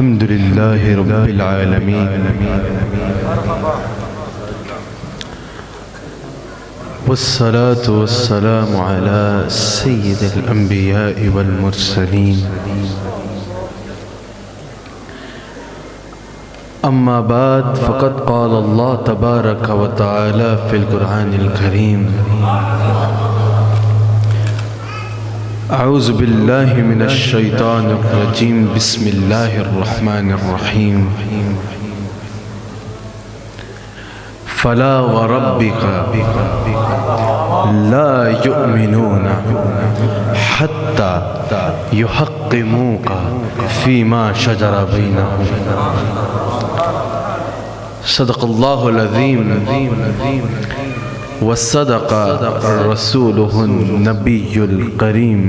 الحمد لله رب العالمين والصلاة والسلام على سيد الأنبياء والمرسلين أما بعد فقد قال الله تبارك وتعالى في القرآن الكريم أعوذ بالله من الشيطان الرجيم بسم الله الرحمن الرحيم فلا وربك لا يؤمنون حتى يحكموك فيما شجر بينهم صدق الله العظيم وصدق رسوله النبي الكريم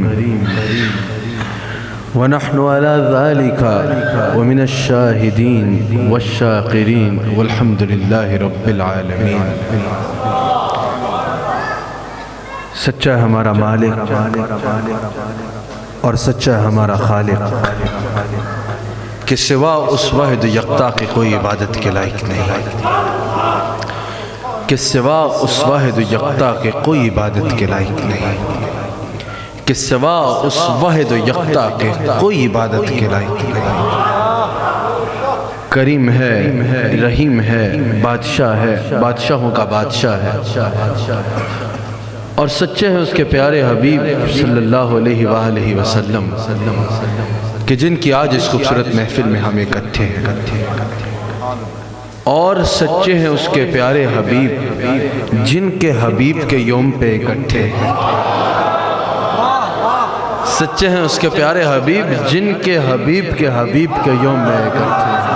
ونحن على ذلك ومن الشاهدين والشاكرين والحمد لله رب العالمين۔ سچا ہمارا مالک اور سچا ہمارا خالق کہ سوا اس واحد یکتا کی کوئی عبادت کے لائق نہیں، کہ سوا اس واحد یکتا کے کوئی عبادت کے لائق نہیں، کہ سوا اس واحد یکتا کے کوئی عبادت کے لائق نہیں۔ کریم ہے، رحیم ہے، بادشاہ ہے، بادشاہوں کا بادشاہ ہے، اور سچے ہیں اس کے پیارے حبیب صلی اللہ علیہ وآلہ وسلم کہ جن کی آج اس خوبصورت محفل میں ہم اکٹھے ہیں، اور سچے ہیں اس کے پیارے حبیب جن کے حبیب کے یوم پہ اکٹھے ہیں، سچے ہیں اس کے پیارے حبیب جن کے حبیب کے یوم میں اکٹھے ہیں،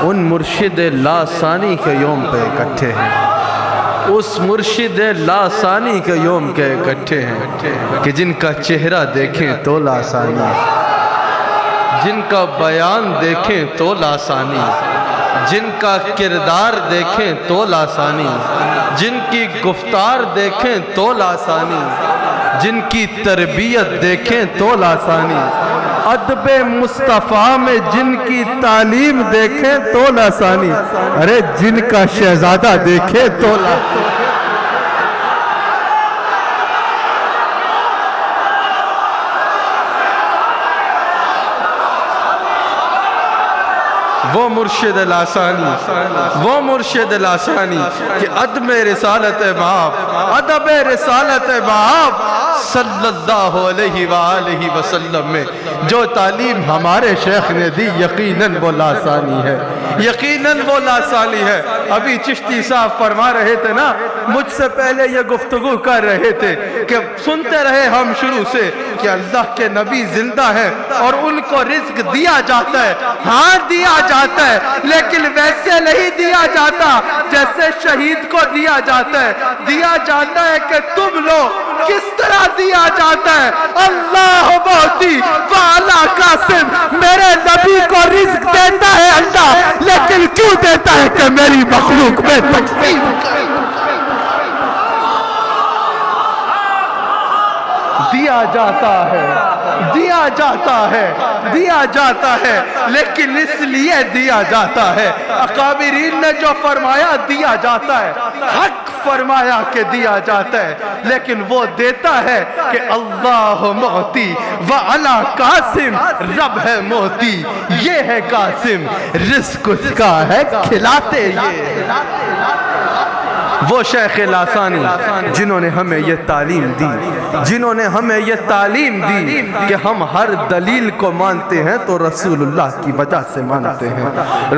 ان مرشد لا ثانی کے یوم پہ اکٹھے ہیں، اس مرشد لا ثانی کے یوم کے اکٹھے ہیں کہ جن کا چہرہ دیکھیں تو لا ثانی، جن کا بیان دیکھیں تو لا ثانی، جن کا کردار دیکھیں تو لا ثانی، جن کی گفتار دیکھیں تو لا ثانی، جن کی تربیت دیکھیں تو لا ثانی، ادب مصطفیٰ میں جن کی تعلیم دیکھیں تو لا ثانی، ارے جن کا شہزادہ دیکھیں تو لا ثانی۔ وہ مرشد لاثانی، وہ مرشد لاثانی کہ ادب رسالت باپ، ادب رسالت باپ صلی اللہ علیہ وآلہ وسلم میں جو تعلیم ہمارے شیخ نے دی یقیناً وہ لاثانی ہے، یقیناً وہ لاثانی ہے۔ ابھی چشتی صاحب فرما رہے تھے نا، مجھ سے پہلے یہ گفتگو کر رہے تھے کہ سنتے رہے ہم شروع سے کہ اللہ کے نبی زندہ ہیں اور ان کو رزق دیا جاتا ہے، ہاں دیا جاتا ہے، لیکن ویسے نہیں دیا جاتا جیسے شہید کو دیا جاتا ہے، دیا جاتا ہے کہ تم لو کس طرح دیا جاتا ہے۔ اللہ موتی وعلا قاسم، میرے نبی کو رزق دیتا ہے اللہ، لیکن کیوں دیتا ہے کہ میری مخلوق میں تقسیم کرے۔ دیا جاتا ہے، دیا جاتا ہے، دیا جاتا ہے، لیکن اس لیے دیا جاتا ہے۔ اکابرین نے جو فرمایا دیا جاتا ہے، حق فرمایا کہ دیا جاتا ہے، لیکن وہ دیتا ہے کہ اللہ موتی وعلا قاسم، رب ہے موتی یہ ہے قاسم، رزق اس کا ہے کھلاتے یہ۔ وہ شیخ لاثانی جنہوں نے ہمیں یہ تعلیم دی، جنہوں نے ہمیں یہ تعلیم دی کہ ہم ہر دلیل کو مانتے ہیں تو رسول اللہ کی وجہ سے مانتے ہیں۔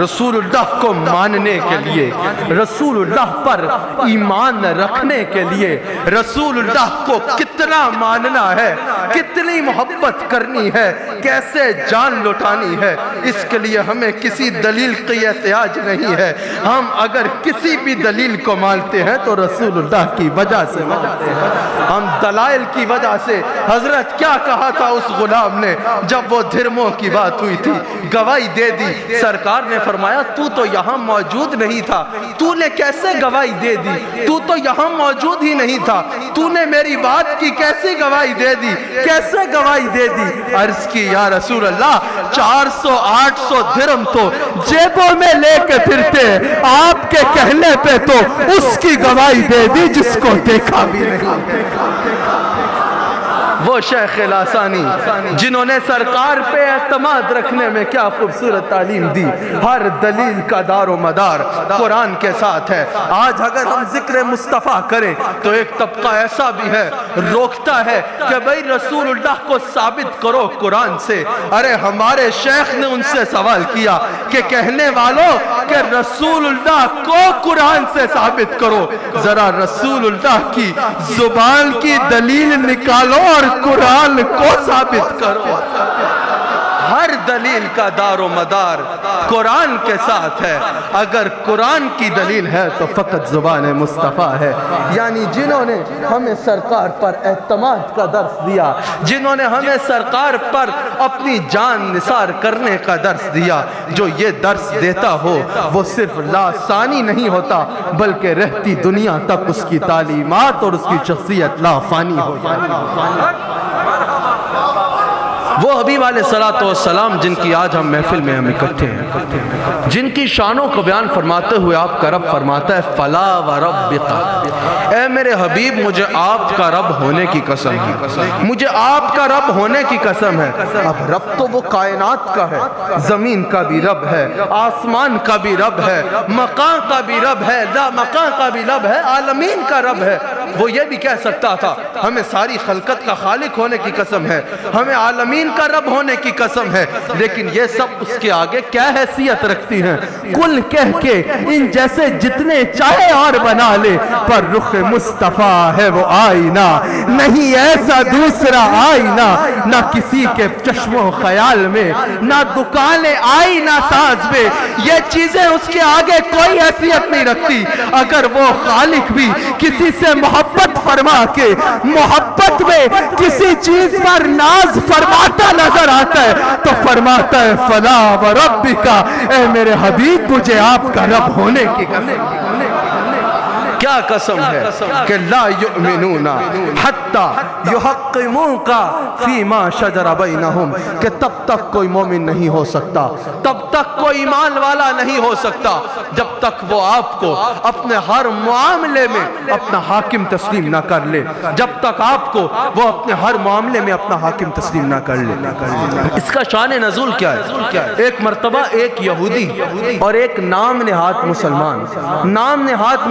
رسول اللہ کو ماننے کے لیے، رسول اللہ پر ایمان رکھنے کے لیے، رسول اللہ کو کتنا ماننا ہے، کتنی محبت کرنی ہے، کیسے جان لٹانی ہے، اس کے لیے ہمیں کسی دلیل کی احتیاج نہیں ہے۔ ہم اگر کسی بھی دلیل کو مانتے مانتے ہیں تو رسول اللہ کی وجہ سے مانتے ہیں، ہم دلائل کی وجہ سے۔ حضرت کیا کہا تھا اس غلام نے جب وہ دھرموں کی بات ہوئی تھی، گواہی دے دی، سرکار نے فرمایا تو تو یہاں موجود نہیں تھا، تو نے کیسے گواہی دے دی؟ تو تو یہاں موجود ہی نہیں تھا، تو نے میری بات کی کیسی گواہی دے دی؟ کیسے گواہی دے دی؟ عرض کی یا رسول اللہ 400-800 درہم تو جیبوں میں لے کے پھرتے، آپ کے کہنے پہ تو اس کی گواہی دے دی جس کو دیکھا بھی نہیں۔ وہ شیخ لاسانی جنہوں نے سرکار پہ اعتماد رکھنے میں کیا خوبصورت تعلیم دی۔ ہر دلیل کا دار و مدار قرآن کے ساتھ ہے۔ آج اگر ہم ذکر مصطفیٰ کریں تو ایک طبقہ ایسا بھی ہے روکتا ہے کہ بھئی رسول اللہ کو ثابت کرو قرآن سے۔ ارے ہمارے شیخ نے ان سے سوال کیا کہ کہنے والوں کہ رسول اللہ کو قرآن سے ثابت کرو، ذرا رسول اللہ کی زبان کی دلیل نکالو اور قرآن کو ثابت کرو۔ ہر دلیل کا دار و مدار قرآن کے ساتھ ہے۔ اگر قرآن کی دلیل ہے تو فقط زبان مصطفیٰ ہے۔ یعنی جنہوں نے ہمیں سرکار پر اعتماد کا درس دیا، جنہوں نے ہمیں سرکار پر اپنی جان نثار کرنے کا درس دیا، جو یہ درس دیتا ہو وہ صرف لاسانی نہیں ہوتا بلکہ رہتی دنیا تک اس کی تعلیمات اور اس کی شخصیت لافانی ہو جاتی۔ وہ حبیب علیہ السلام جن کی آج ہم محفل میں ہم اکٹھے ہیں، جن کی شانوں کو بیان فرماتے ہوئے آپ کا رب فرماتا ہے فلا وربک، اے میرے حبیب مجھے آپ کا رب ہونے کی قسم ہے، مجھے آپ کا رب ہونے کی قسم ہے۔ اب رب تو وہ کائنات کا ہے، زمین کا بھی رب ہے، آسمان کا بھی رب ہے، مکان کا بھی رب ہے، لا مکان کا بھی رب ہے، عالمین کا رب ہے۔ وہ یہ بھی کہہ سکتا تھا ہمیں ساری خلقت کا خالق ہونے کی قسم ہے، ہمیں عالمین کا رب ہونے کی قسم ہے، لیکن یہ سب اس کے آگے کیا حیثیت رکھتی ہیں؟ کل کہہ کے ان جیسے جتنے چاہے اور بنا لے، پر رخ مصطفیٰ ہے وہ آئینہ، نہیں ایسا دوسرا آئینہ، نہ کسی کے چشم و خیال میں، نہ دکان آئینہ ساز میں، یہ چیزیں اس کے آگے کوئی حیثیت نہیں رکھتی۔ اگر وہ خالق بھی کسی سے محبت فرما کے محبت میں کسی چیز پر ناز فرماتا نظر آتا ہے تو فرماتا ہے فلا وربک، اے میرے حبیب مجھے آپ کا رب ہونے کی قسم۔ کیا قسم ہے کہ لا یؤمنون حتی یحکموک فیما شجر بینہم، کہ تب تک کوئی مومن نہیں ہو سکتا، تب تک کوئی ایمان والا نہیں ہو سکتا جب تک وہ آپ کو اپنے ہر معاملے میں اپنا حاکم تسلیم نہ کر لے، جب تک آپ کو وہ اپنے ہر معاملے میں اپنا حاکم تسلیم نہ کر لے۔ اس کا شان نزول کیا ہے؟ ایک مرتبہ ایک یہودی اور ایک نام نہاد مسلمان، نام نہاد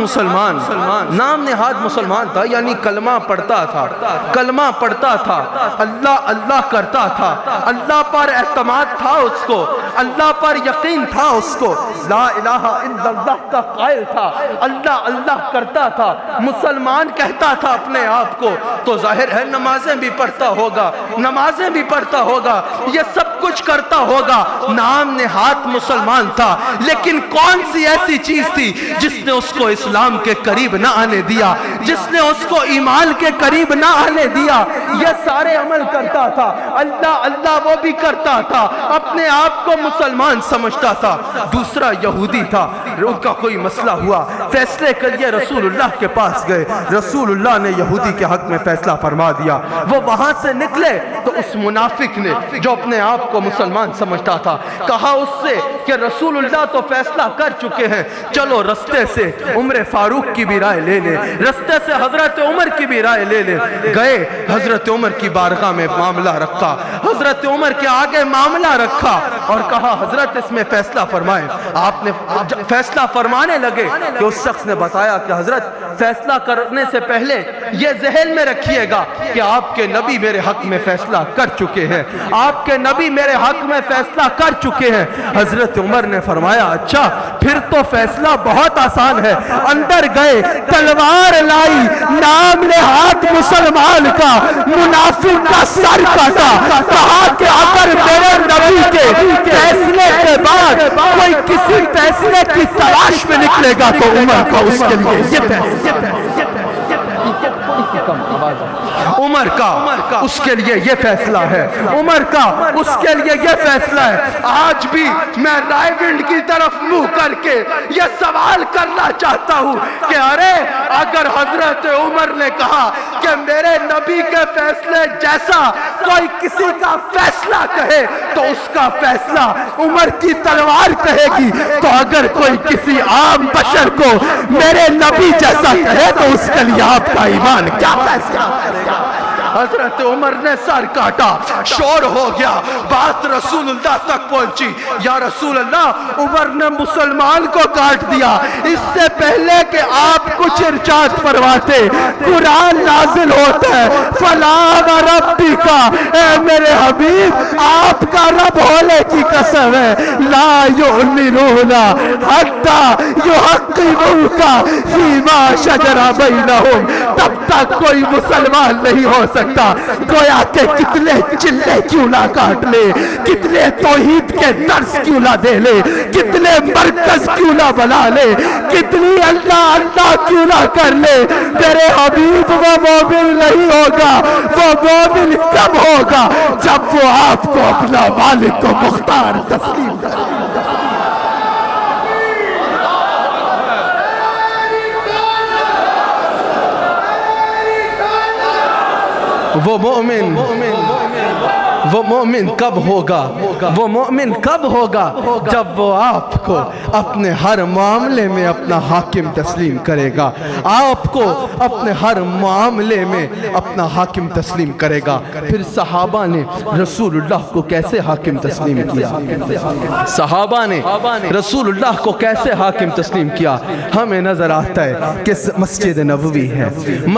مسلمان تھا، یعنی کلمہ پڑھتا تھا، کلمہ پڑھتا تھا، اللہ اللہ کرتا تھا، اللہ پر اعتماد تھا اس کو، اللہ پر یقین تھا اس کو، لا الہ الا اللہ کا قائل تھا، اللہ اللہ کرتا تھا، مسلمان کہتا تھا اپنے آپ کو، تو ظاہر ہے نمازیں بھی پڑھتا ہوگا، نمازیں بھی پڑھتا ہوگا، یہ سب کچھ کرتا ہوگا، نام نہاد مسلمان تھا، لیکن کون سی ایسی چیز تھی جس نے اس کو اسلام کے قریب نہ آنے دیا، جس نے اس کو ایمان کے قریب نہ آنے دیا؟ یہ سارے عمل کرتا تھا، اللہ اللہ وہ بھی کرتا تھا، اپنے آپ کو مسلمان سمجھتا تھا۔ دوسرا یہودی تھا، ان کا کوئی مسئلہ ہوا، فیصلے کے لیے رسول اللہ کے پاس گئے، رسول اللہ نے یہودی کے حق میں فیصلہ فرما دیا۔ وہ وہاں سے نکلے تو اس منافق نے جو اپنے آپ کو مسلمان سمجھتا تھا کہا اس سے کہ رسول اللہ تو فیصلہ کر چکے ہیں، چلو رستے سے عمر فاروق کی بھی رائے لے لے، رستے سے حضرت عمر کی بھی رائے لے لے۔ گئے حضرت عمر کی بارگاہ میں معاملہ رکھا، حضرت عمر کے آگے معاملہ رکھا اور کہا حضرت اس میں فیصلہ فرمائیں۔ آپ نے فیصلہ فرمانے لگے کہ اس شخص نے بتایا کہ حضرت فیصلہ کرنے سے پہلے یہ ذہن میں رکھیے گا کہ آپ کے نبی میرے حق میں فیصلہ کر چکے ہیں، آپ کے نبی میرے حق میں فیصلہ کر چکے ہیں۔ حضرت عمر نے فرمایا اچھا پھر تو فیصلہ بہت آسان ہے۔ اندر گئے، تلوار لائی، نام نہاد مسلمان مسلمان کا منافق کا سر کاٹا، کہا کہ اگر میرے نبی کے فیصلے کے بعد کوئی کسی فیصلے کی تلاش میں نکلے گا تو عمر کا اس کے لیے یہ فیصلہ، عمر کا اس کے لیے یہ فیصلہ ہے، عمر کا اس کے لیے یہ فیصلہ ہے۔ آج بھی میں رائے ونڈ کی طرف منہ کر کے یہ سوال کرنا چاہتا ہوں کہ ارے اگر حضرت عمر نے کہا کہ میرے نبی کے فیصلے جیسا کوئی کسی کا فیصلہ کہے تو اس کا فیصلہ عمر کی تلوار کہے گی، تو اگر کوئی کسی عام بشر کو میرے نبی جیسا کہے تو اس کے لیے آپ کا ایمان کیا فیصلہ کرے گا؟ حضرت عمر نے سر کاٹا، شور ہو گیا، بات رسول اللہ تک پہنچی، یا رسول اللہ عمر نے مسلمان کو کاٹ دیا، اس سے پہلے کہ آپ کچھ ارشاد فرماتے قرآن نازل ہوتا ہے، فلا وربک، اے میرے حبیب آپ کا رب ہونے کی قسم ہے، لا یؤمنون حتی یحکموک فیما شجر بینہم، تب تک کوئی مسلمان نہیں ہو سکتا گویا کہ کتنے چلے کیوں نہ کاٹ لے، کتنے توحید کے درس کیوں نہ دے لے، کتنے مرکز کیوں نہ بنا لے، کتنی اللہ اللہ کیوں نہ کر لے، میرے حبیب وہ مومن نہیں ہوگا، وہ مومن کب ہوگا جب وہ آپ کو اپنا مالک کو مختار تسلیم کرے۔ وہ مومن کب ہوگا، وہ مومن کب ہوگا جب وہ آپ کو اپنے ہر معاملے میں اپنا حاکم تسلیم کرے گا، آپ کو اپنے ہر معاملے میں اپنا حاکم تسلیم کرے گا۔ پھر صحابہ نے رسول اللہ کو کیسے حاکم تسلیم کیا؟ صحابہ نے رسول اللہ کو کیسے حاکم تسلیم کیا؟ ہمیں نظر آتا ہے کہ مسجد نبوی ہے،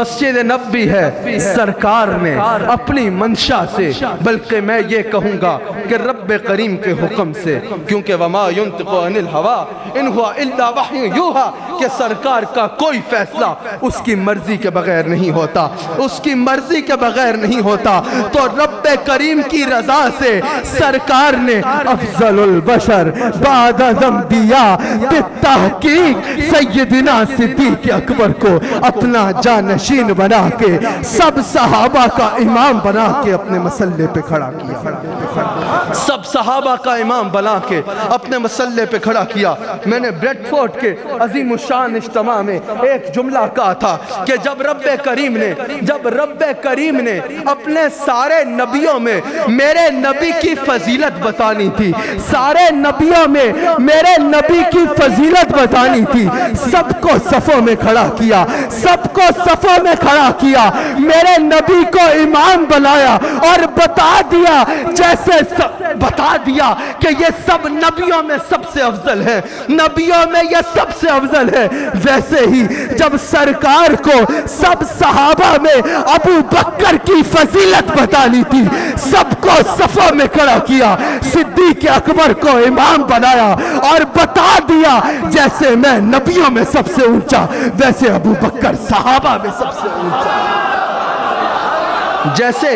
مسجد نبوی ہے، سرکار نے اپنی منشا سے، بلکہ میں یہ کہوں گا کہ رب کریم کے حکم سے، کیونکہ وما ينطق عن الهوى ان هو الا وحی یوحى، کہ سرکار کا کوئی فیصلہ اس کی مرضی کے بغیر نہیں ہوتا، اس کی مرضی کے بغیر نہیں ہوتا، تو رب کریم کی رضا سے سرکار نے افضل البشر بعد الانبیاء بالتحقیق سیدنا صدیق اکبر کو اپنا جانشین بنا کے، سب صحابہ کا امام بنا کے اپنے مسلح پہ کھڑا کیا، سب صحابہ کا امام بنا کے اپنے مسلح پہ کھڑا کیا۔ میں نے بریڈ فورٹ کے عظیم الشان اجتماع میں ایک جملہ کہا تھا کہ جب رب کریم نے اپنے سارے نبیوں میں میرے نبی کی فضیلت بتانی تھی، سارے نبیوں میں میرے نبی کی فضیلت بتانی تھی، سب کو صفوں میں کھڑا کیا، سب کو صفوں میں کھڑا کیا، میرے نبی کو امام بنایا اور بتا دیا، جیسے بتا دیا کہ یہ سب نبیوں میں سب سے افضل ہے، نبیوں میں یہ سب سے افضل ہے، ویسے ہی جب سرکار کو سب صحابہ میں ابو بکر کی فضیلت بتانی تھی، سب کو صفوں میں کھڑا کیا، صدیق اکبر کو امام بنایا اور بتا دیا جیسے میں نبیوں میں سب سے اونچا، ویسے ابو بکر صحابہ میں سب سے اونچا، جیسے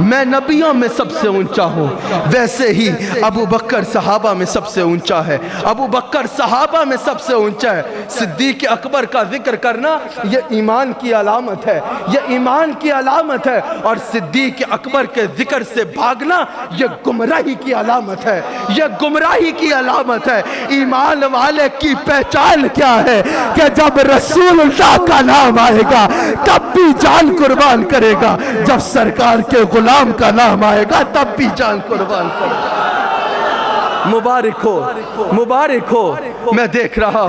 میں نبیوں میں سب سے اونچا ہوں ویسے ہی ابو بکر صحابہ میں سب سے اونچا ہے، ابو بکر صحابہ میں سب سے اونچا ہے۔ صدیق اکبر کا ذکر کرنا یہ ایمان کی علامت ہے، یہ ایمان کی علامت ہے، اور صدیق اکبر کے ذکر سے بھاگنا یہ گمراہی کی علامت ہے، یہ گمراہی کی علامت ہے۔ ایمان والے کی پہچان کیا ہے کہ جب رسول اللہ کا نام آئے گا تب بھی جان قربان کرے گا، جب سرکار کے غلام کا نام آئے گا تب بھی جان قربان کرے گا۔ مبارک ہو، مبارک ہو۔ میں دیکھ رہا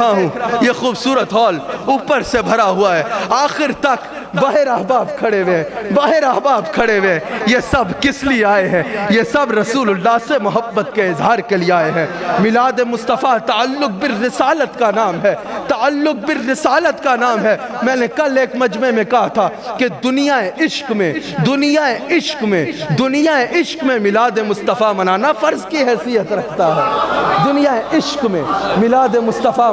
ہوں یہ خوبصورت ہال اوپر سے بھرا ہوا ہے، آخر تک باہر احباب کھڑے ہوئے، باہر احباب کھڑے ہوئے، یہ سب کس لیے آئے ہیں؟ یہ سب رسول اللہ سے محبت کے اظہار کے لیے آئے ہیں۔ میلاد مصطفیٰ تعلق بالرسالت کا نام ہے، تعلق بالرسالت کا نام ہے۔ میں نے کل ایک مجمع میں کہا تھا کہ دنیا عشق میں میلاد مصطفیٰ منانا فرض کی حیثیت رکھتا ہے۔ دنیا عشق میں میلاد مصطفیٰ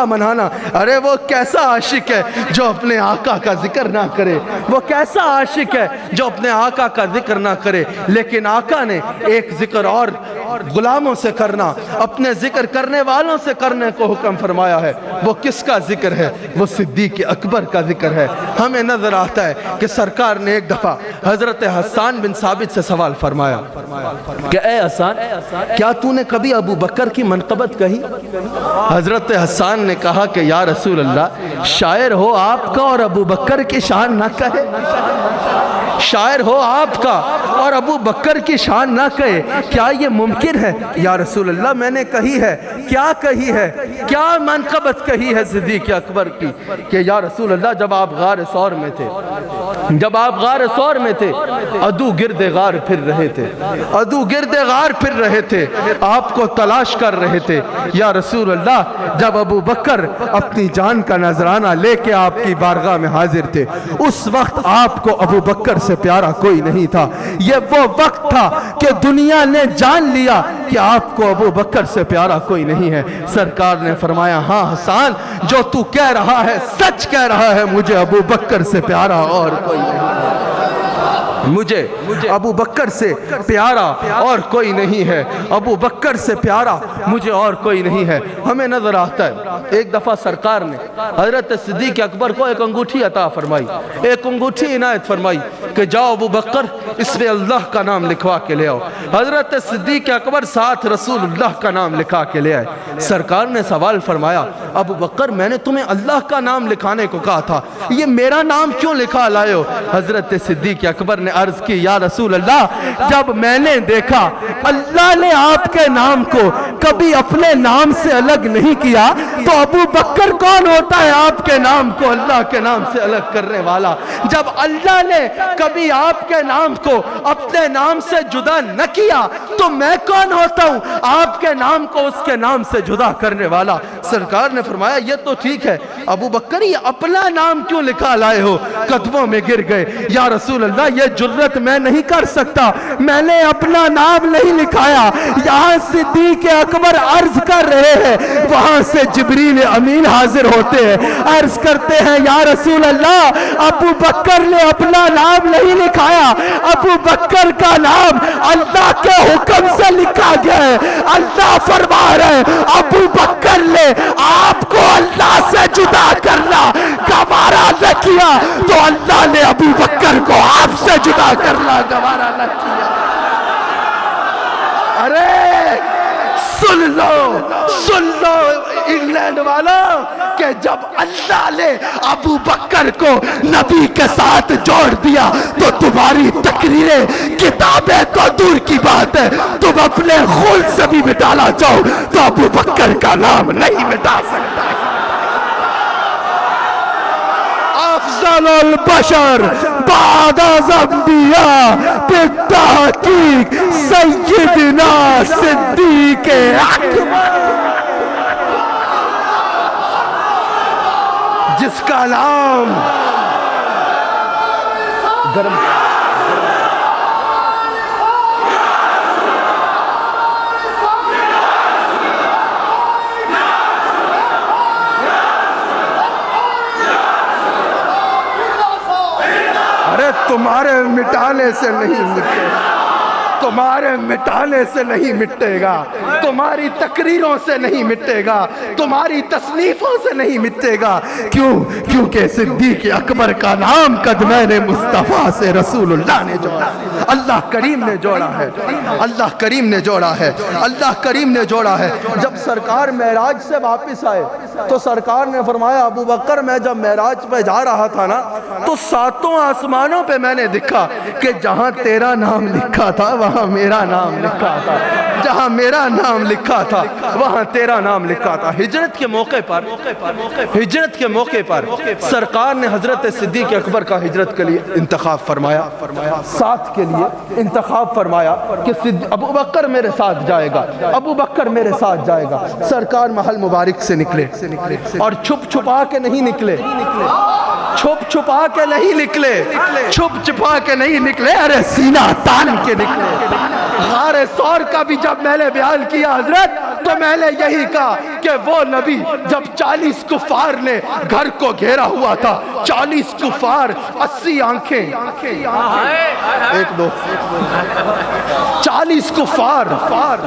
منانا، ارے وہ کیسا عاشق ہے جو اپنے آقا کا ذکر نہ کرے، وہ کیسا عاشق ہے جو اپنے آقا کا ذکر نہ کرے۔ لیکن آقا نے ایک ذکر اور غلاموں سے کرنا، اپنے ذکر کرنے والوں سے کرنے کو حکم فرمایا ہے۔ وہ کس کا ذکر ہے؟ وہ صدیق اکبر کا ذکر ہے۔ ہمیں نظر آتا ہے کہ سرکار نے ایک دفعہ حضرت حسان بن ثابت سے سوال فرمایا کہ اے حسان، کیا تو نے کبھی ابو بکر کی منقبت کہی؟ حضرت حسان نے کہا کہ یا رسول اللہ، شاعر ہو آپ کا اور ابو بکر کی شان نہ کہے، شاعر ہو آپ کا اور ابو بکر کی شان نہ کہے، کیا یہ ممکن ہے؟ یا رسول اللہ میں نے کہی ہے۔ کیا کہی ہے؟ کیا منقبت کہی ہے صدیق اکبر کی؟ کہ یا رسول اللہ جب آپ غار ثور میں تھے، عدو گرد غار پھر رہے تھے، آپ کو تلاش کر رہے تھے۔ یا رسول اللہ جب ابو بکر اپنی جان کا نذرانہ لے کے آپ کی بارگاہ میں حاضر تھے، اس وقت آپ کو ابو بکر سے پیارا کوئی نہیں تھا۔ یہ وہ وقت تھا کہ دنیا نے جان لیا کہ آپ کو ابو بکر سے پیارا کوئی نہیں ہے۔ سرکار نے فرمایا ہاں حسان، جو تو کہہ رہا ہے سچ کہہ رہا ہے، مجھے ابو بکر سے پیارا اور کوئی نہیں ہے، مجھے ابو بکر سے پیارا اور کوئی نہیں ہے، ابو بکر سے پیارا مجھے اور کوئی نہیں ہے۔ ہمیں نظر آتا ہے ایک دفعہ سرکار نے حضرت صدیق اکبر کو ایک انگوٹھی عطا فرمائی، ایک انگوٹھی عنایت فرمائی کہ جاؤ ابو بکر اس میں اللہ کا نام لکھوا کے لے آؤ۔ حضرت صدیق اکبر ساتھ رسول اللہ کا نام لکھا کے لے آئے۔ سرکار نے سوال فرمایا ابو بکر، میں نے تمہیں اللہ کا نام لکھانے کو کہا تھا، یہ میرا نام کیوں لکھا لائے ہو؟ حضرت صدیق اکبر نے عرض کی یا رسول اللہ، جب میں نے دیکھا اللہ نے آپ کے نام کو کبھی اپنے نام سے الگ نہیں کیا، تو ابو بکر کون ہوتا ہے آپ کے نام کو اللہ کے نام سے الگ کرنے والا؟ جب اللہ نے کبھی آپ کے نام کو اپنے نام سے جدا نہ کیا تو میں کون ہوتا ہوں آپ کے نام کو اس کے نام سے جدا کرنے والا؟ سرکار نے فرمایا یہ تو ٹھیک ہے ابو بکر، یہ اپنا نام کیوں لکھا لائے ہو؟ قدموں میں گر گئے، یا رسول اللہ یہ جرت میں نہیں کر سکتا، میں نے اپنا نام نہیں لکھایا۔ یہاں صدیق اکبر عرض کر رہے ہیں، وہاں سے جبریل امین حاضر ہوتے ہیں، عرض کرتے ہیں یا رسول اللہ ابو بکر نے اپنا نام نہیں لکھایا، ابو بکر کا نام اللہ کے حکم سے لکھا گیا ہے۔ اللہ فرما رہے ابو بکر نے آپ کو اللہ سے جدا کرنا گوارا نہ کیا تو اللہ نے ابو بکر کو آپ سے جدا کرنا گوارا نہ کیا۔ ارے سن لو انگلینڈ والوں کہ جب اللہ نے ابو بکر کو نبی کے ساتھ جوڑ دیا تو تمہاری تقریریں کتابیں تو دور کی بات ہے، تم اپنے خون سے بھی مٹانا چاہو تو ابو بکر کا نام نہیں مٹا سکتا۔ افضل البشر بعد الانبیاء بالتحقیق سیدنا صدیق اکبر، جس کا نام تمہارے مٹانے سے نہیں مٹے گا، تمہارے مٹانے سے نہیں مٹے گا، تمہاری تقریروں سے نہیں مٹے گا، تمہاری تصنیفوں سے نہیں مٹے گا۔ کیونکہ صدیق اکبر کا نام قدمین مصطفیٰ سے رسول اللہ نے جوڑا، اللہ کریم نے جوڑا ہے، اللہ کریم نے جوڑا ہے، اللہ کریم نے جوڑا ہے۔ جب سرکار معراج سے واپس آئے تو سرکار نے فرمایا ابو بکر میں جب معراج پہ جا رہا تھا نا تو ساتوں آسمانوں پہ میں نے دیکھا کہ جہاں تیرا نام لکھا تھا وہاں میرا نام لکھا تھا، جہاں میرا نام لکھا تھا وہاں تیرا نام لکھا تھا۔ ہجرت کے موقع پر سرکار نے حضرت صدیق اکبر کا ہجرت کے لیے انتخاب فرمایا، ساتھ کے لیے انتخاب فرمایا کہ ابو بکر میرے ساتھ جائے گا، ابو بکر میرے ساتھ جائے گا۔ سرکار محل مبارک سے نکلے اور چھپ چھپا کے نہیں نکلے، چھپ چھپا کے نہیں نکلے، چھپ چھپا کے نہیں نکلے، ارے سینہ تان کے نکلے۔ غار ثور کا بھی جب میں نے بیان کیا حضرت تو میں نے یہی کہا کہ وہ نبی جب 40 کفار نے گھر کو گھیرا ہوا تھا، 40 کفار 80 آنکھیں، 40 کفار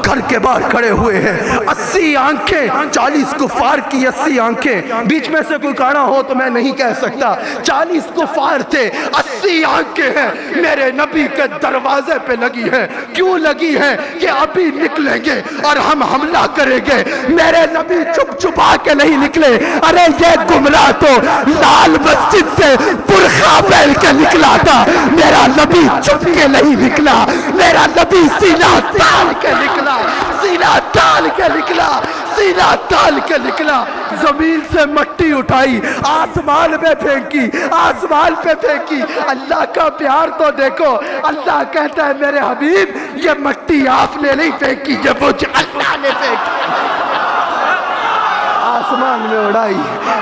گھر کے باہر کھڑے ہوئے ہیں، 80 آنکھیں، 40 کفار کی 80 آنکھیں، بیچ میں سے کوئی کھڑا ہو تو میں نہیں کہہ سکتا، 40 کفار تھے، 80 آنکھیں ہیں میرے نبی کے دروازے پہ لگی ہیں۔ کیوں لگی ہیں؟ کہ ابھی نکلیں گے اور ہم حملہ کریں گے۔ میرے نبی چھپ چھپا کے نہیں نکلے، ارے یہ گمراہ تو لال مسجد سے برخا پہن کے نکلا تھا، میرا نبی چھپ کے نہیں نکلا، میرا نبی سینہ تان کے نکلا، سینہ تان کے نکلا، سینہ تان کے نکلا۔ زمین سے مٹی اٹھائی، آسمان پہ پھینکی، آسمان پہ پھینکی۔ اللہ کا پیار تو دیکھو، اللہ کہتا ہے میرے حبیب یہ مٹی آپ نے نہیں پھینکی، یہ مجھے اللہ نے پھینکی۔ آسمان میں اڑائی،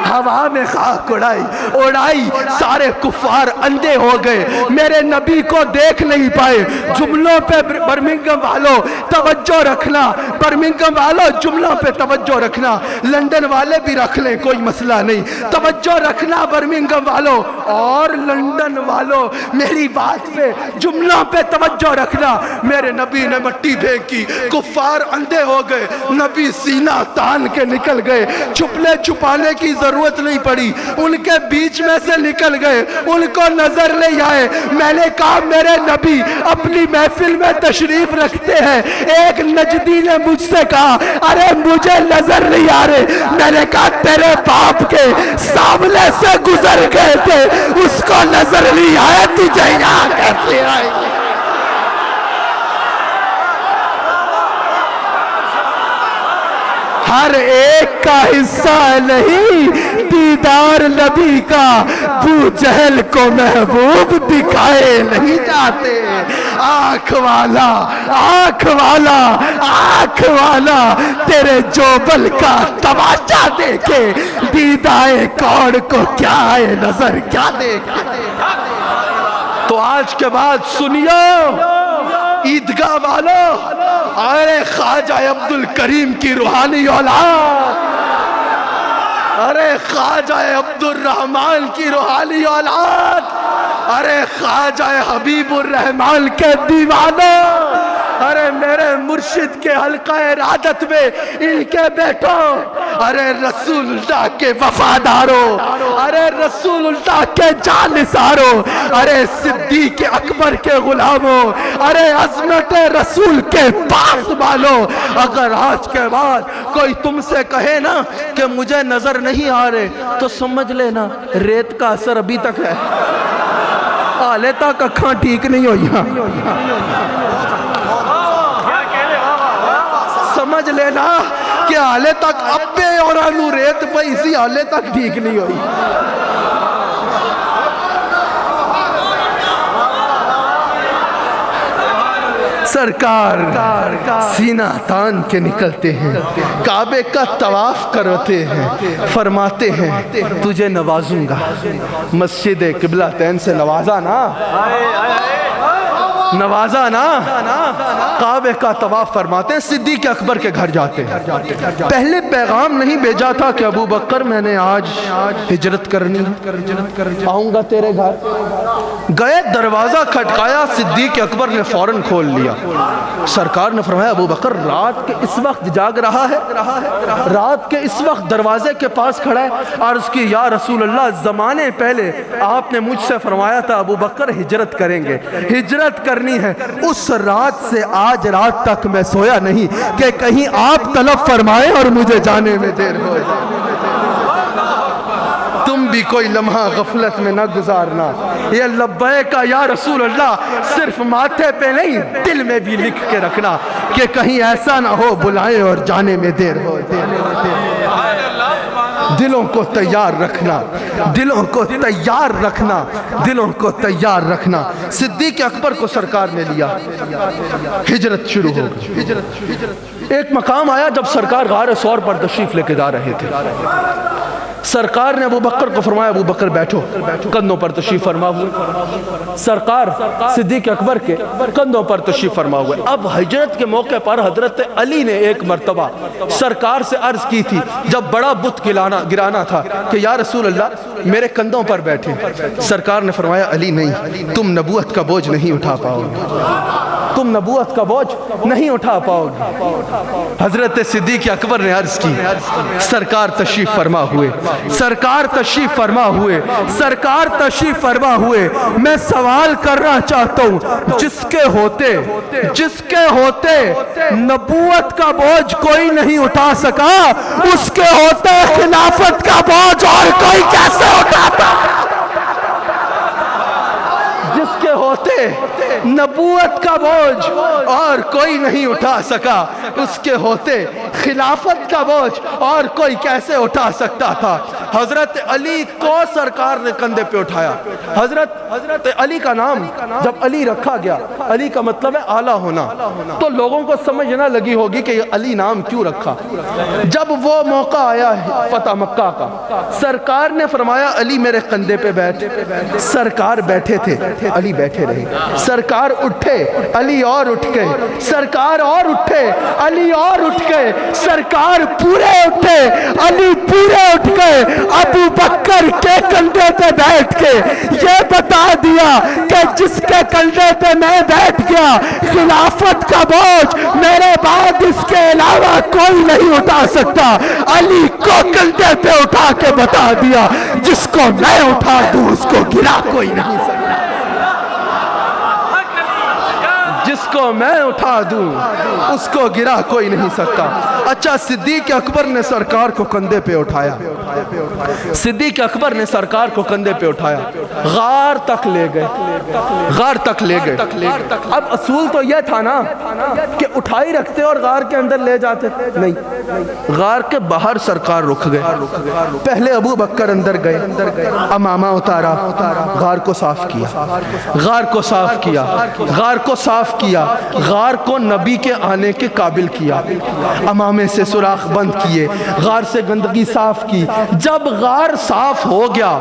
ہوا میں خاک اڑائی، سارے کفار اندھے ہو گئے، میرے نبی کو دیکھ نہیں پائے۔ جملوں پہ برمنگم والوں توجہ رکھنا، برمنگم والوں جملوں پہ توجہ رکھنا، لندن والے بھی رکھ لیں کوئی مسئلہ نہیں، توجہ رکھنا برمنگم والوں اور لندن والوں، میری بات پہ جملوں پہ توجہ رکھنا۔ میرے نبی نے مٹی پھینکی، کفار اندھے ہو گئے، نبی سینہ تان کے نکل گئے، چھپنے چھپانے کی ضرورت نہیں پڑی، ان کے بیچ میں سے نکل گئے، ان کو نظر نہیں آئے۔ میں نے کہا میرے نبی اپنی محفل میں تشریف رکھتے ہیں، ایک نجدی نے مجھ سے کہا ارے مجھے نظر نہیں آ رہے، میں نے کہا تیرے باپ کے سامنے سے گزر گئے تھے، اس کو نظر نہیں آئے، تجھے یہاں کیسے آئے گی؟ ہر ایک کا حصہ نہیں دیدار نبی کا، ابو جہل کو محبوب دکھائے نہیں جاتے۔ آنکھ والا، آنکھ والا، آنکھ والا تیرے جوبل کا تماشا دیکھے، دیدائے کون کو کیا ہے نظر کیا دیکھے۔ تو آج کے بعد سنیو عیدگاہ والوں، ارے خواجہ عبد الکریم کی روحانی اولاد، ارے خواجہ عبد الرحمن کی روحانی اولاد، ارے خواجہ حبیب الرحمن کے دیوانوں، ارے میرے مرشد کے حلقہ ارادت میں ان کے بیٹوں، ارے رسول اللہ کے وفاداروں، ارے رسول اللہ کے جانثاروں، ارے صدیق اکبر کے غلاموں، ارے عظمت رسول کے پاس والوں، اگر آج کے بعد کوئی تم سے کہے نا کہ مجھے نظر نہیں آ رہے تو سمجھ لینا ریت کا اثر ابھی تک ہے، آلے تک اکھاں ٹھیک نہیں ہوئی، سمجھ لینا کہ آلے تک ابے اور آنو ریت پہ اسی آلے تک ٹھیک نہیں ہوئی۔ سرکار سینہ تان کے نکلتے ہیں، کعبے کا طواف کرتے ہیں، فرماتے ہیں تجھے نوازوں گا، مسجد قبلہ تین سے نوازا نا، نوازا نا، کعبے کا طواف فرماتے ہیں، صدیق اکبر کے گھر جاتے ہیں۔ پہلے پیغام نہیں بھیجا تھا کہ ابو بکر میں نے آج ہجرت کرنی، آؤں گا تیرے گھر، گئے دروازہ کھٹکایا، صدیق اکبر نے فوراً کھول لیا۔ سرکار نے فرمایا ابو بکر رات کے اس وقت جاگ رہا ہے، رات کے اس وقت دروازے کے پاس کھڑا ہے۔ عرض کی یا رسول اللہ زمانے پہلے آپ نے مجھ سے فرمایا تھا ابو بکر ہجرت کریں گے، ہجرت کرنی ہے، اس رات سے آج رات تک میں سویا نہیں کہ کہیں آپ طلب فرمائیں اور مجھے جانے میں دیر ہو جائے۔ بھی کوئی لمحہ غفلت میں نہ گزارنا. یہ لبیک یا رسول اللہ صرف ماتھے پہ نہیں دل میں بھی لکھ کے رکھنا کہ کہیں ایسا نہ ہو بلائیں اور جانے میں دیر ہو. دلوں کو تیار رکھنا, دلوں کو تیار رکھنا, دلوں کو تیار رکھنا. صدیق اکبر کو سرکار نے لیا, ہجرت شروع ہو گئی. ایک مقام آیا جب سرکار غار ثور پر تشریف لے کے جا رہے تھے. سرکار نے ابو بکر کو فرمایا ابو بکر بیٹھو, کندھوں پر تشریف فرما ہوئے. سرکار صدیق اکبر کے کندھوں پر تشریف فرما ہوئے. اب ہجرت کے موقع پر حضرت علی نے ایک مرتبہ سرکار سے عرض کی تھی جب بڑا بت گرانا تھا کہ یا رسول اللہ میرے کندھوں پر بیٹھے. سرکار نے فرمایا علی نہیں, تم نبوت کا بوجھ نہیں اٹھا پاؤ گے, تم نبوت کا بوجھ نہیں اٹھا پاؤ گے. حضرت صدیق اکبر نے عرض کی, سرکار تشریف فرما ہوئے, سرکار تشریف فرما ہوئے, سرکار تشریف فرما ہوئے. میں سوال کرنا چاہتا ہوں جس کے ہوتے نبوت کا بوجھ کوئی نہیں اٹھا سکا, اس کے ہوتے خلافت کا بوجھ اور کوئی کیسے اٹھاتا؟ جس کے ہوتے نبوت کا بوجھ اور کوئی نہیں اٹھا سکا, اس کے ہوتے خلافت کا بوجھ اور کوئی کیسے اٹھا سکتا تھا. حضرت علی کو سرکار نے کندھے پہ اٹھایا. حضرت علی کا نام جب علی رکھا گیا, علی کا مطلب ہے اعلیٰ ہونا, تو لوگوں کو سمجھ نہ لگی ہوگی کہ یہ علی نام کیوں رکھا. جب وہ موقع آیا فتح مکہ کا, سرکار نے فرمایا علی میرے کندھے پہ بیٹھ. سرکار بیٹھے تھے, علی بیٹھے رہے. سرکار اٹھے, علی اور اٹھ گئے. سرکار اور اٹھے, علی اور اٹھ گئے. سرکار پورے اٹھے, علی پورے اٹھ گئے. ابو بکر کے کندھے پہ بیٹھ کے یہ بتا دیا کہ جس کے کندھے پہ میں بیٹھ گیا خلافت کا بوجھ میرے بعد اس کے علاوہ کوئی نہیں اٹھا سکتا. علی کو کندھے پہ اٹھا کے بتا دیا جس کو میں اٹھا دوں اس کو گرا کوئی نہیں سکتا, جس کو میں اٹھا دوں اس کو گرا کوئی نہیں سکتا. اچھا, صدیق اکبر نے سرکار کو کندھے پہ اٹھایا. صدیق اکبر نے سرکار کو کندھے پہ اٹھایا, غار تک لے گئے, غار تک لے گئے. اب اصول تو یہ تھا نا کہ اٹھائی رکھتے اور غار کے اندر لے جاتے, نہیں, غار کے باہر سرکار رک گئے. پہلے ابو بکر اندر گئے, امامہ اتارا, غار کو صاف کیا, غار کو صاف کیا, غار کو صاف کیا, غار کو نبی کے آنے کے قابل کیا. امامے سے سوراخ بند کیے, غار سے گندگی صاف کی. جب غار صاف ہو گیا,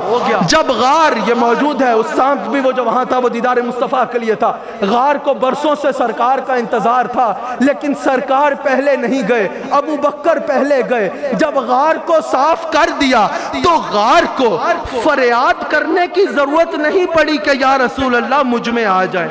جب غار یہ موجود ہے, اس سانپ بھی وہ جو وہاں تھا وہ دیدار مصطفیٰ کے لیے تھا. غار کو برسوں سے سرکار کا انتظار تھا, لیکن سرکار پہلے نہیں گئے, ابو بکر پہلے گئے. جب غار کو صاف کر دیا تو غار کو فریاد کرنے کی ضرورت نہیں پڑی کہ یا رسول اللہ مجھ میں آ جائے.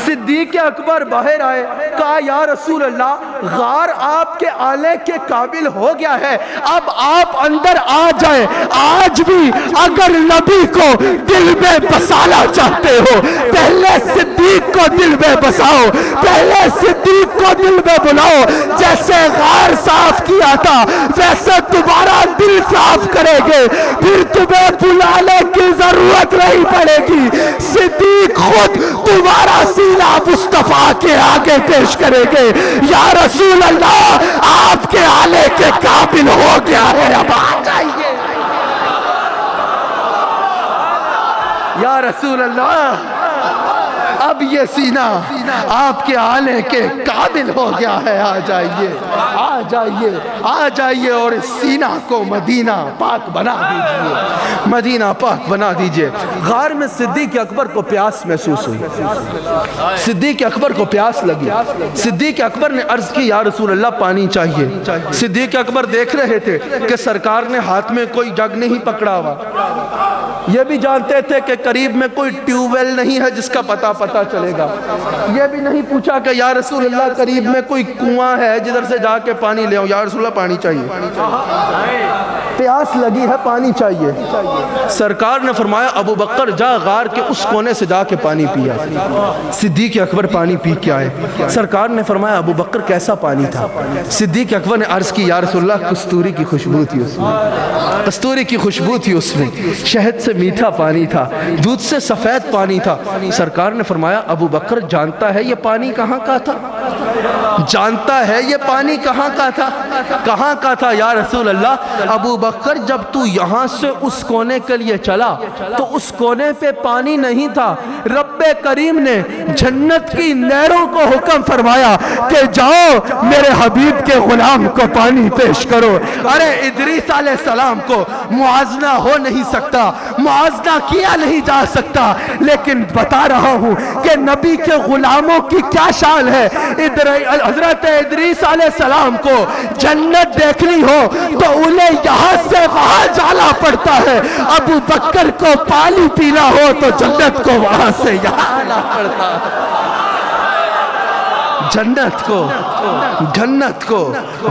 صدیق اکبر باہر آئے, کہا یا رسول اللہ غار آپ کے آلے کے قابل ہو گیا ہے, اب آپ اندر آ جائیں. آج بھی اگر نبی کو دل میں بسانا چاہتے ہو پہلے صدیق کو دل میں بساؤ, پہلے صدیق کو دل میں بلاؤ. جیسے غار صاف کیا تھا ویسے دوبارہ دل صاف کرے گے, پھر تمہیں بلانے کی ضرورت نہیں پڑے گی. صدیق خود تمہارا سینہ مصطفیٰ کے آگے پیش کرے گے, یا رسول اللہ آپ کے آلے کے قابل ہو گیا ہے, اب آ جائیے. یا رسول اللہ اب یہ سینہ آپ کے آنے کے قابل ہو گیا ہے, آ جائیے, آ جائیے, آ جائیے اور اس سینہ کو مدینہ پاک بنا دیجئے, مدینہ پاک بنا دیجئے. غار میں صدیق اکبر کو پیاس محسوس ہوئی, صدیق اکبر کو پیاس لگی. صدیق اکبر نے عرض کی یا رسول اللہ پانی چاہیے. صدیق اکبر دیکھ رہے تھے کہ سرکار نے ہاتھ میں کوئی جگ نہیں پکڑا ہوا, یہ بھی جانتے تھے کہ قریب میں کوئی ٹیوب ویل نہیں ہے جس کا پتہ چلے گا. یہ بھی نہیں پوچھا کہ یا رسول اللہ قریب میں کوئی کنواں ہے جدھر سے جا کے پانی لے آؤں, یا رسول اللہ پانی چاہیے. پیاس لگی ہے، پانی چاہیے۔ سرکار نے فرمایا ابو بکر جا غار کے اس کونے سے جا کے پانی پیا۔ صدیق اکبر پانی پی کے آئے۔ سرکار نے فرمایا ابو بکر کیسا پانی تھا؟ صدیق اکبر نے عرض کی یا رسول اللہ کستوری کی خوشبو تھی اس میں، کستوری کی خوشبو تھی اس میں، شہد سے میٹھا پانی تھا، دودھ سے سفید پانی تھا۔ سرکار نے فرمایا ابو بکر جانتا ہے یہ پانی کہاں کا تھا؟ جانتا ہے یہ پانی کہاں کا تھا؟ کہاں کا تھا یا رسول اللہ؟ ابو بکر جب تو یہاں سے اس کونے کے لیے چلا تو اس کونے پہ پانی نہیں تھا، رب کریم نے جنت کی نہروں کو حکم فرمایا کہ جاؤ میرے حبیب کے غلام کو پانی پیش کرو۔ ارے ادریس علیہ السلام کو موازنہ ہو نہیں سکتا، موازنہ کیا نہیں جا سکتا، لیکن بتا رہا ہوں کہ نبی کے غلاموں کی کیا شان ہے۔ حضرت ادریس علیہ السلام کو جنت دیکھنی ہو تو انہیں یہاں سے وہاں جانا پڑتا ہے، ابو بکر کو پانی پینا ہو تو جنت کو وہاں سے یہاں آنا پڑتا ہے۔ جنت کو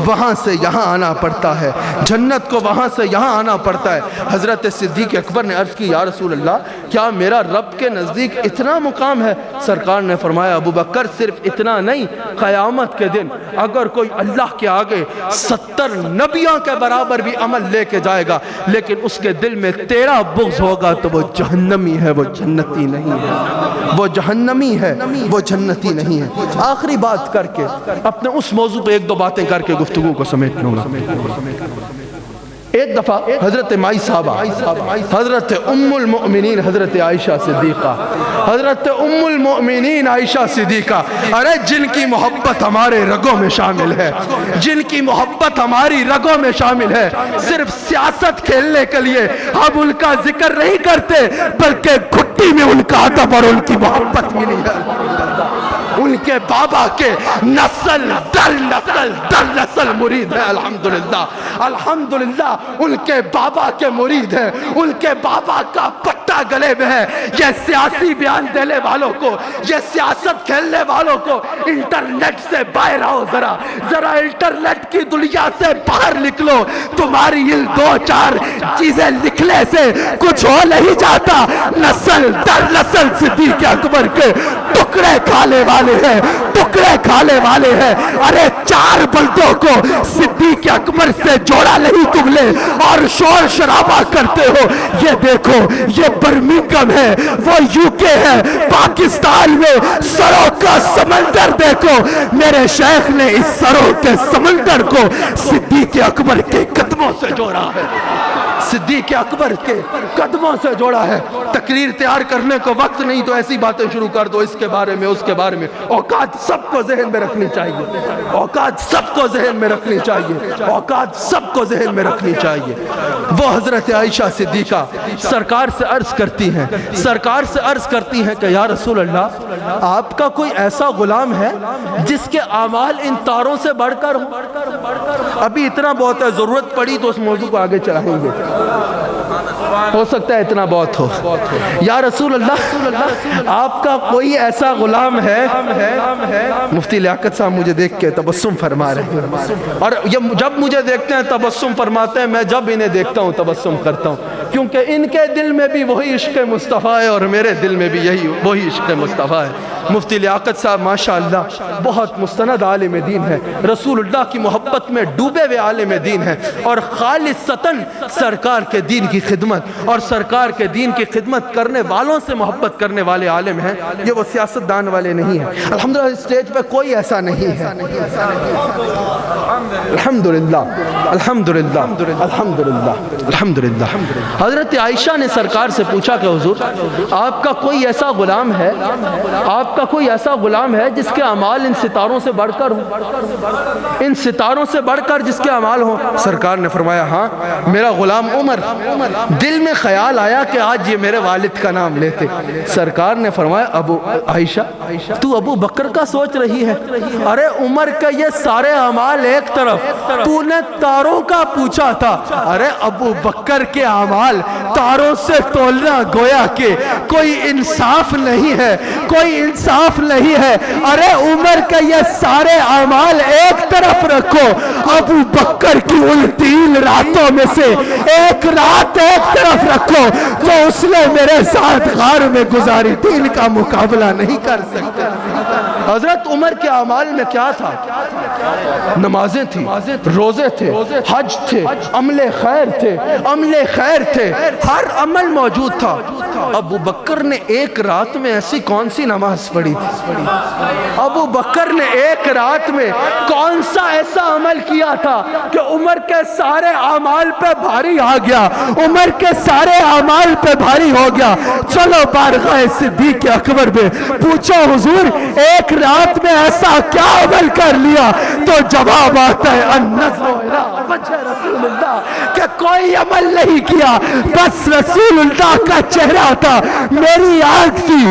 وہاں سے یہاں آنا پڑتا ہے، جنت کو وہاں سے یہاں آنا پڑتا ہے۔ حضرت صدیق اکبر نے عرض کی یا رسول اللہ کیا میرا رب کے نزدیک اتنا مقام ہے؟ سرکار نے فرمایا ابو بکر صرف اتنا نہیں، قیامت کے دن اگر کوئی اللہ کے آگے 70 نبیوں کے برابر بھی عمل لے کے جائے گا لیکن اس کے دل میں تیرا بغض ہوگا تو وہ جہنمی ہے، وہ جنتی نہیں ہے، وہ جہنمی ہے، وہ جنتی نہیں ہے۔ آخری بات کر کے اپنے اس موضوع پہ ایک دو باتیں کر کے گفتگو کو سمیٹ لوں گا۔ ایک دفعہ حضرت مائی صاحبہ، حضرت ام المؤمنین حضرت عائشہ صدیقہ، حضرت ام المؤمنین عائشہ صدیقہ، ارے جن کی محبت ہمارے رگوں میں شامل ہے، جن کی محبت ہماری رگوں میں شامل ہے، صرف سیاست کھیلنے کے لیے ہم ان کا ذکر نہیں کرتے بلکہ گھٹی میں ان کا ادب اور ان کی محبت ملی ہے۔ ان کے بابا کے نسل در نسل مرید ہے، الحمدللہ الحمدللہ ان کے بابا کے مرید ہیں، ان کے بابا کا پٹا گلے میں ہے۔ یہ سیاسی بیان دینے والوں کو، یہ سیاست کھیلنے والوں کو انٹرنیٹ سے باہر آؤ، ذرا انٹرنیٹ کی دنیا سے باہر نکلو، تمہاری ان دو چار چیزیں لکھنے سے کچھ ہو نہیں جاتا۔ نسل در نسل صدیق اکبر کے ٹکڑے کھانے والے ہیں، ٹکڑے کھانے والے ہیں۔ ارے 4 بلدوں کو صدیق اکبر سے جوڑا نہیں تم نے اور شور شرابہ کرتے ہو۔ یہ دیکھو یہ برمنگھم ہے، وہ UK ہے، پاکستان میں سروں کا سمندر دیکھو۔ میرے شیخ نے اس سروں کے سمندر کو صدیق اکبر کے قدموں سے جوڑا ہے، صدیق اکبر کے قدموں سے جوڑا ہے۔ تقریر تیار کرنے کو وقت نہیں تو ایسی باتیں شروع کر دو، اس کے بارے میں اس کے بارے میں۔ اوقات سب کو ذہن میں رکھنی چاہیے، اوقات سب کو ذہن میں رکھنی چاہیے، اوقات سب کو ذہن میں رکھنی چاہیے۔ وہ حضرت عائشہ صدیقہ سرکار سے عرض کرتی ہیں کہ یا رسول اللہ آپ کا کوئی ایسا غلام ہے جس کے اعمال ان تاروں سے بڑھ کر ہوں؟ ابھی اتنا بہت ہے، ضرورت پڑی تو اس موضوع کو آگے چڑھائیں گے، ہو سکتا ہے اتنا بہت ہو۔ یا رسول اللہ آپ کا کوئی ایسا غلام ہے؟ مفتی لیاقت صاحب مجھے دیکھ کے تبسم فرما رہے ہیں، اور جب مجھے دیکھتے ہیں تبسم فرماتے ہیں، میں جب انہیں دیکھتا ہوں تبسم کرتا ہوں، کیونکہ ان کے دل میں بھی وہی عشق مصطفیٰ ہے اور میرے دل میں بھی وہی عشق مصطفیٰ ہے۔ مفتی لیاقت صاحب ماشاءاللہ بہت مستند عالم دین ہے، رسول اللہ کی محبت میں ڈوبے ہوئے عالم دین ہے، اور خالصتاً سرکار کے دین کی خدمت اور سرکار کے دین کی خدمت کرنے والوں سے محبت کرنے والے عالم ہیں، یہ وہ سیاست دان والے نہیں ہیں۔ الحمدللہ اسٹیج پہ کوئی ایسا نہیں ہے، الحمدللہ الحمدللہ الحمدللہ الحمدللہ۔ حضرت عائشہ نے سرکار سے پوچھا کہ حضور آپ کا کوئی ایسا غلام ہے، آپ کا کوئی ایسا غلام ہے جس کے اعمال ان ستاروں سے بڑھ کر ہوں، ان ستاروں سے بڑھ کر جس کے اعمال ہوں؟ سرکار نے فرمایا ہاں میرا غلام عمر۔ دل میں خیال آیا کہ آج یہ میرے والد کا نام لیتے۔ سرکار نے فرمایا ابو عائشہ تو ابو بکر کا سوچ رہی ہے؟ ارے عمر کا یہ سارے اعمال ایک طرف، تو نے تاروں کا پوچھا تھا۔ ارے ابو بکر کے اعمال اعمال تاروں سے تولنا گویا کہ کوئی انصاف نہیں ہے، کوئی انصاف نہیں ہے۔ ارے عمر کے یہ سارے اعمال ایک طرف رکھو، ابو بکر کی ان 3 راتوں میں سے ایک رات ایک طرف رکھو جو اس نے میرے ساتھ غار میں گزاری، 3 کا مقابلہ نہیں کر سکتے۔ حضرت عمر کے اعمال میں کیا تھا؟ نمازیں تھیں، روزے تھے، حج تھے، عمل خیر تھے، عمل خیر تھے، ہر عمل موجود تھا۔ ابو بکر نے ایک رات میں ایسی کون سی نماز پڑھی تھی؟ ابو بکر نے ایک رات میں کون سا ایسا عمل کیا تھا کہ عمر کے سارے اعمال پہ بھاری آ گیا، عمر کے سارے اعمال پہ بھاری ہو گیا؟ چلو بارگاہ صدیق اکبر میں پوچھو حضور ایک رات میں ایسا کیا عمل کر لیا؟ تو جواب آتا ہے النظر الی وجہ رسول اللہ، کہ کوئی عمل نہیں کیا، بس رسول اللہ کا چہرہ تھا، میری آنکھ تھی۔